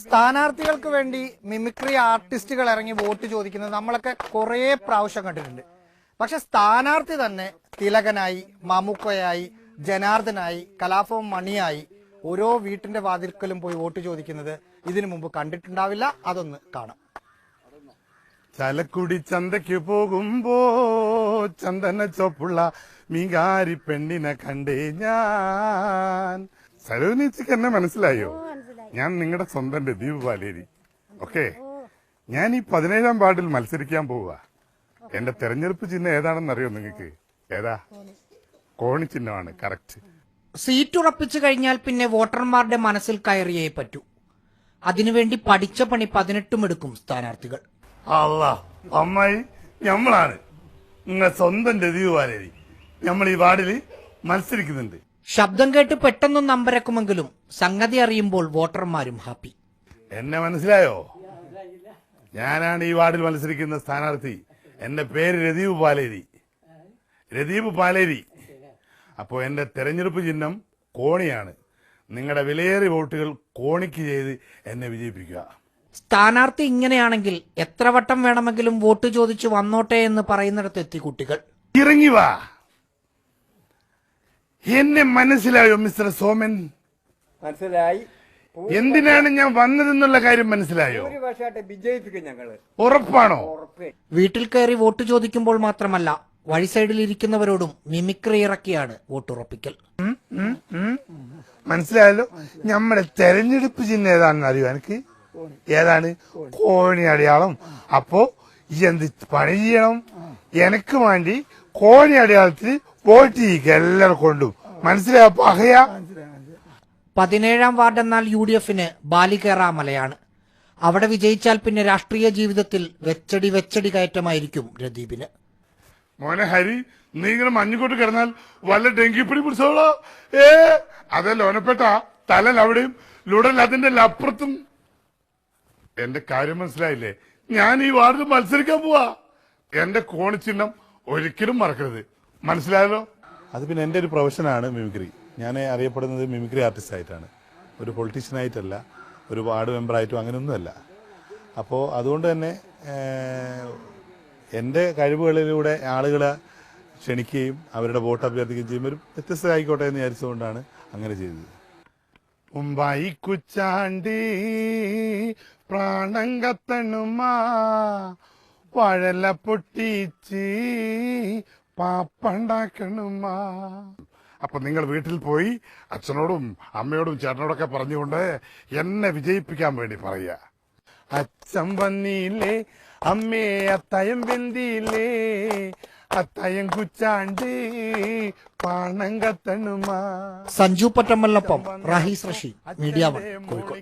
സ്ഥാനാർത്ഥികൾക്ക് വേണ്ടി മിമിക്രി ആർട്ടിസ്റ്റുകൾ ഇറങ്ങി വോട്ട് ചോദിക്കുന്നത് നമ്മളൊക്കെ കുറെ പ്രാവശ്യം കണ്ടിട്ടുണ്ട്. പക്ഷെ സ്ഥാനാർത്ഥി തന്നെ തിലകനായി, മമ്മൂക്കയായി, ജനാർദ്ദനായി, കലാഭവൻ മണിയായി ഓരോ വീട്ടിന്റെ വാതിൽക്കലും പോയി വോട്ട് ചോദിക്കുന്നത് ഇതിനു മുമ്പ് കണ്ടിട്ടുണ്ടാവില്ല. അതൊന്ന് കാണാം. ചലക്കുടി ചന്തയ്ക്ക് പോകുമ്പോ ചന്ദന ചോപ്പുള്ള മീങ്കാരി പെണ്ണിനെ കണ്ടേ ഞാൻ. സരോനിച്ചിക്ക് എന്നെ മനസ്സിലായോ? ഞാൻ നിങ്ങളുടെ സ്വന്തം രദീപ് പാലേരി. ഓക്കെ, ഞാൻ ഈ 17ാം വാർഡിൽ മത്സരിക്കാൻ പോവുക. എന്റെ തെരഞ്ഞെടുപ്പ് ചിഹ്നം ഏതാണെന്നറിയോ നിങ്ങൾക്ക്? ഏതാ? കോണി ചിഹ്നമാണ്. കറക്റ്റ്. സീറ്റ് ഉറപ്പിച്ചു കഴിഞ്ഞാൽ പിന്നെ വോട്ടർമാരുടെ മനസ്സിൽ കയറിയേ പറ്റൂ. അതിനുവേണ്ടി പഠിച്ച പണി 18 എടുക്കും സ്ഥാനാർത്ഥികൾ. അല്ലാ, അമ്മായി, ഞമ്മളാണ് നിങ്ങളെ സ്വന്തം രദീപ് പാലേരി. നമ്മൾ ഈ വാർഡിൽ മത്സരിക്കുന്നുണ്ട്. ശബ്ദം കേട്ട് പെട്ടെന്നൊന്നും നമ്പരക്കുമെങ്കിലും സംഗതി അറിയുമ്പോൾ വോട്ടർമാരും ഹാപ്പി. എന്നെ മനസ്സിലായോ? ഞാനാണ് ഈ വാർഡിൽ മത്സരിക്കുന്ന സ്ഥാനാർത്ഥി. എന്റെ പേര് രദീപ് പാലേരി. രദീപ് പാലേരി. അപ്പോ എന്റെ തെരഞ്ഞെടുപ്പ് ചിഹ്നം കോണിയാണ്. നിങ്ങളുടെ വിലയേറിയ വോട്ടുകൾ കോണിക്ക് ചെയ്ത് എന്നെ വിജയിപ്പിക്കുക. സ്ഥാനാർത്ഥി ഇങ്ങനെയാണെങ്കിൽ എത്ര വട്ടം വേണമെങ്കിലും വോട്ട് ചോദിച്ചു വന്നോട്ടെ എന്ന് പറയുന്നിടത്ത് എത്തി കുട്ടികൾ. ഇറങ്ങി വാ. എന്നെ മനസ്സിലായോ മിസ്റ്റർ സോമൻ? മനസ്സിലായി. എന്തിനാണ് ഞാൻ വന്നതെന്നുള്ള കാര്യം മനസ്സിലായോ? വിജയിപ്പിക്കും ഞങ്ങള്. ഉറപ്പാണോ? വീട്ടിൽ കയറി വോട്ട് ചോദിക്കുമ്പോൾ മാത്രമല്ല, വഴി സൈഡിൽ ഇരിക്കുന്നവരോടും മിമിക്രി ഇറക്കിയാണ് വോട്ടുറപ്പിക്കൽ. മനസ്സിലായല്ലോ. നമ്മുടെ തെരഞ്ഞെടുപ്പ് ചിഹ്നം ഏതാണെന്ന് അറിയോ എനിക്ക്? ഏതാണ്? കോണി അടയാളം. അപ്പോ എന്ത് പണി ചെയ്യണം? എനക്ക് വേണ്ടി കോണി അടയാളത്തിൽ വോട്ട് ചെയ്യിക്കുക എല്ലാവരും കൊണ്ടും. മനസ്സിലായോ? പഹയ 17ാം വാർഡ് എന്നാൽ UDFന് ബാലികേറാമലയാണ്. അവിടെ വിജയിച്ചാൽ പിന്നെ രാഷ്ട്രീയ ജീവിതത്തിൽ വെച്ചടി കയറ്റമായിരിക്കും രദീപിന്. മോനെ ഹരി, നീ ഇങ്ങനെ മഞ്ഞുകൊട്ട് കിടന്നാൽ വല്ല ഡെങ്കിപ്പിടി പിടിച്ചോളോ? അതെ, ലോനപ്പെട്ട തലൽ അവിടെയും ലുടൽ അതിന്റെ അപ്പുറത്തും. എന്റെ കാര്യം മനസ്സിലായില്ലേ? ഞാൻ ഈ വാർഡിൽ മത്സരിക്കാൻ പോവാ. എന്റെ കോണിച്ചിഹ്നം ഒരിക്കലും മറക്കരുത്. മനസ്സിലായല്ലോ? അത് പിന്നെ എൻ്റെ ഒരു പ്രൊഫഷനാണ് മിമിക്രി. ഞാൻ അറിയപ്പെടുന്നത് മിമിക്രി ആർട്ടിസ്റ്റ് ആയിട്ടാണ്, ഒരു പൊളിറ്റീഷ്യനായിട്ടല്ല, ഒരു വാർഡ് മെമ്പറായിട്ടും അങ്ങനെയൊന്നുമല്ല. അപ്പോൾ അതുകൊണ്ട് തന്നെ എൻ്റെ കഴിവുകളിലൂടെ ആളുകളെ ക്ഷണിക്കുകയും അവരുടെ വോട്ട് അഭ്യർത്ഥിക്കുകയും ചെയ്യുമ്പോൾ ഒരു വ്യത്യസ്തമായിക്കോട്ടെ എന്ന് വിചാരിച്ചുകൊണ്ടാണ് അങ്ങനെ ചെയ്തത്. മുംബൈ കുച്ചാണ്ടി പ്രാണം കത്തണുമാ വഴല പൊട്ടിച്ച് പാപ്പണ്ടാക്കണുമാ. അപ്പൊ നിങ്ങൾ വീട്ടിൽ പോയി അച്ഛനോടും അമ്മയോടും ചേട്ടനോടൊക്കെ പറഞ്ഞുകൊണ്ട് എന്നെ വിജയിപ്പിക്കാൻ വേണ്ടി പറയുക. അച്ഛൻ വന്നില്ലേ, അമ്മേ അത്തായം വെന്തില്ലേ, അത്തായം കുച്ചാണ്ട് പാണം കത്തണുമാ. സഞ്ജു പൊറ്റമ്മലിനൊപ്പം റഹീസ് റഷീദ്, മീഡിയ 1 കോഴിക്കോട്.